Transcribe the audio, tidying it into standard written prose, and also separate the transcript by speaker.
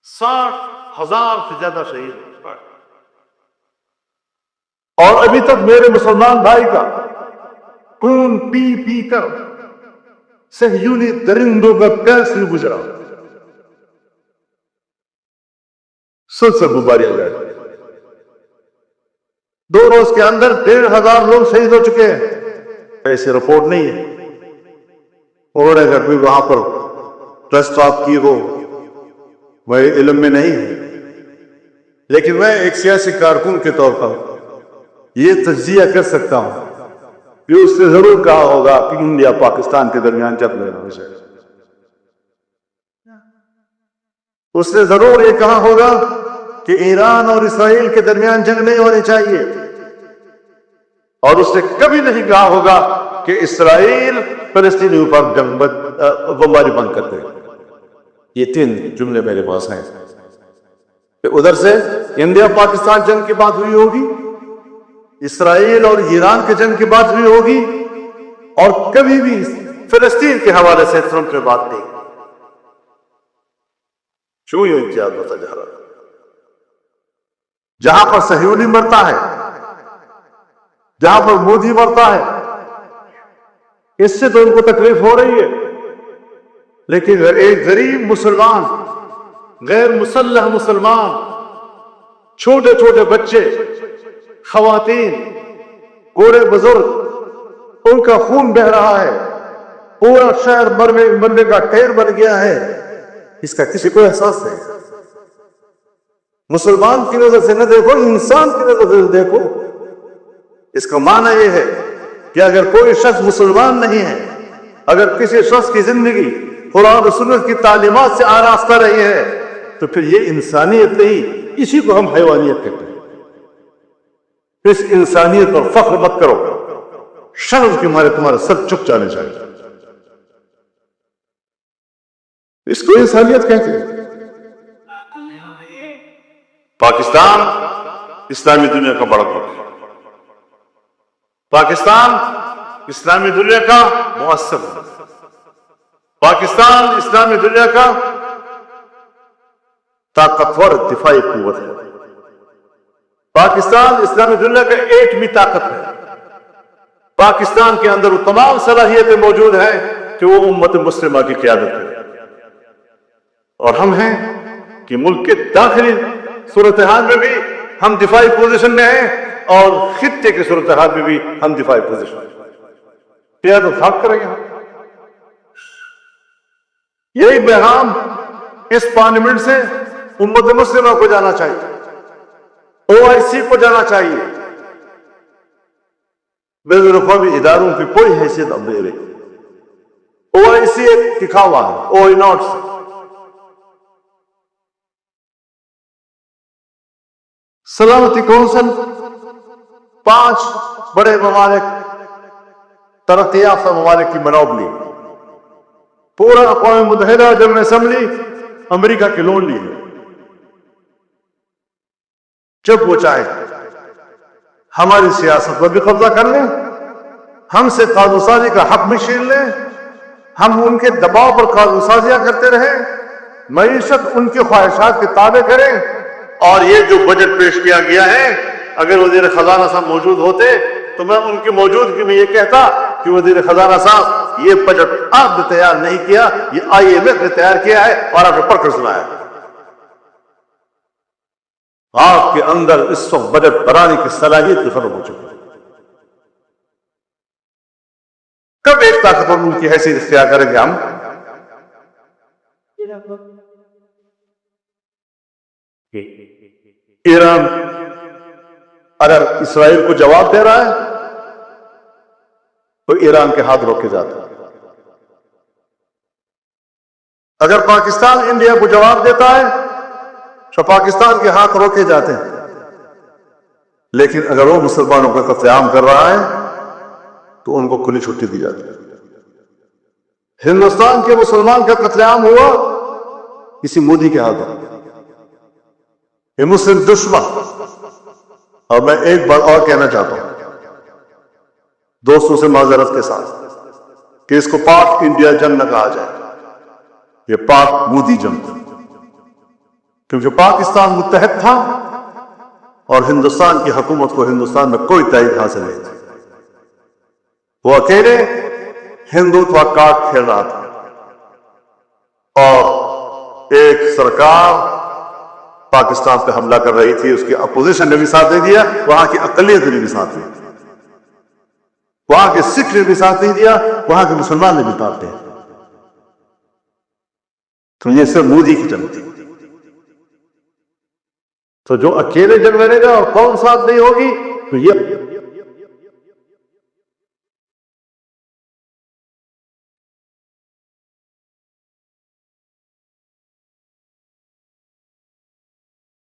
Speaker 1: 60,000 سے زیادہ شہید،
Speaker 2: اور ابھی تک میرے مسلمان بھائی کا خون پی پی کر صہیونی درندوں کا پیس نہیں گزرا. سلسلہ مبارک ہے. 2 روز کے اندر 1,500 لوگ شہید ہو چکے ہیں. ایسی رپورٹ نہیں ہے. انہوں نے اگر بھی وہاں پر ٹرسٹ آپ کی ہو، میں علم میں نہیں ہوں، لیکن میں ایک سیاسی کارکن کے طور پر یہ تجزیہ کر سکتا ہوں کہ اس نے ضرور کہا ہوگا کہ انڈیا پاکستان کے درمیان جنگ نہیں ہونی چاہیے. اس نے ضرور یہ کہا ہوگا کہ ایران اور اسرائیل کے درمیان جنگ نہیں ہونی چاہیے، اور اس نے کبھی نہیں کہا ہوگا کہ اسرائیل فلسطینیوں پر بمباری بند کر دے. یہ 3 جملے میرے پاس ہیں. ادھر سے انڈیا پاکستان جنگ کی بات ہوئی ہوگی، اسرائیل اور ایران کے جنگ کی بات ہوئی ہوگی، اور کبھی بھی فلسطین کے حوالے سے ٹرمپ نے بات نہیں. کیوں یہ امتیاز ہوتا جا رہا ہے؟ جہاں پر صہیونی مرتا ہے، جہاں پر مودی مرتا ہے، اس سے تو ان کو تکلیف ہو رہی ہے، لیکن ایک غریب مسلمان، غیر مسلح مسلمان، چھوٹے چھوٹے بچے، خواتین، بوڑھے بزرگ، ان کا خون بہ رہا ہے، پورا شہر مرنے کا ٹھیر بن گیا ہے. اس کا کسی کو احساس نہیں. مسلمان کی نظر سے نہ دیکھو، انسان کی نظر سے دیکھو. اس کا معنی یہ ہے کہ اگر کوئی شخص مسلمان نہیں ہے، اگر کسی شخص کی زندگی قرآن و سنت کی تعلیمات سے آراستہ رہی ہے، تو پھر یہ انسانیت نہیں، اسی کو ہم حیوانیت کہتے ہیں. اس انسانیت پر فخر مت کرو، شرم کے مارے تمہارا سر چک جانے چاہیے. اس کو انسانیت کہتے ہیں. پاکستان اسلامی دنیا کا بڑا ملک ہے. پاکستان اسلامی دنیا کا مؤثر ہے. پاکستان اسلامی دنیا کا طاقتور دفاعی قوت ہے. پاکستان اسلامی دنیا کا ایٹمی طاقت ہے. پاکستان کے اندر وہ تمام صلاحیتیں موجود ہیں کہ وہ امت مسلمہ کی قیادت کرے. اور ہم ہیں کہ ملک کے داخلی صورتحال میں بھی ہم دفاعی پوزیشن میں ہیں، اور خطے کی صورتحال میں بھی ہم دفاعی پوزیشن میں. قیادت خاک کریں گے. یہی پیغام اس پارلیمنٹ سے امت مسلمہ کو جانا چاہیے، OIC کو جانا چاہیے. بین الاقوامی اداروں کی کوئی حیثیت اب نہیں رہی. OIC ایک دکھاوا ہے، OI ناٹ سے. سلامتی کونسل 5 بڑے ممالک، ترقی یافتہ ممالک کی منوبلی. پورا اقوام متحدہ جنرل اسمبلی امریکہ کی لون لی ہے. جب وہ چاہے ہماری سیاست پر بھی قبضہ کر لیں، ہم سے قانون سازی کا حق بھی چھین لیں، ہم ان کے دباؤ پر قانون سازیاں کرتے رہیں، معیشت ان کی خواہشات کے تابع کریں. اور یہ جو بجٹ پیش کیا گیا ہے، اگر وزیر خزانہ صاحب موجود ہوتے تو میں ان کی موجودگی میں یہ کہتا کہ وزیر خزانہ صاحب، یہ بجٹ آپ نے تیار نہیں کیا، یہ IMF نے تیار کیا ہے اور آپ نے پڑھ کر سنایا. آپ کے اندر اس وقت بجٹ بنانے کی صلاحیت بھی ختم ہو چکی ہے. کب ایک طاقتور ملک کی حیثیت اختیار کریں گے ہم؟ ایران اگر اسرائیل کو جواب دے رہا ہے تو ایران کے ہاتھ روکے جاتے ہیں. اگر پاکستان انڈیا کو جواب دیتا ہے تو پاکستان کے ہاتھ روکے جاتے ہیں. لیکن اگر وہ مسلمانوں کا قتل عام کر رہا ہے تو ان کو کھلی چھٹی دی جاتی ہے. ہندوستان کے مسلمان کا قتل عام ہوا کسی مودی کے ہاتھوں. یہ مسلم دشمن. اور میں ایک بات اور کہنا چاہتا ہوں دوستوں سے معذرت کے ساتھ کہ اس کو پاک انڈیا جنگ نہ کہا جائے، یہ پاک مودی جنگ. کیونکہ پاکستان متحد تھا اور ہندوستان کی حکومت کو ہندوستان میں کوئی تائید حاصل نہیں تھی. وہ اکیلے ہندوتوا کارڈ کھیل رہا تھا اور ایک سرکار پاکستان پہ حملہ کر رہی تھی، اس کی اپوزیشن نے بھی ساتھ دے دیا، وہاں کی اقلیت نے بھی ساتھ دیا، وہاں کے سکھ نے بھی ساتھ نہیں دیا، وہاں کے مسلمان نے بھی ساتھ دیا. تو یہ صرف مودی کی جنگ تھی. تو جو اکیلے جنگ لڑے گا اور قوم ساتھ نہیں ہوگی تو یہ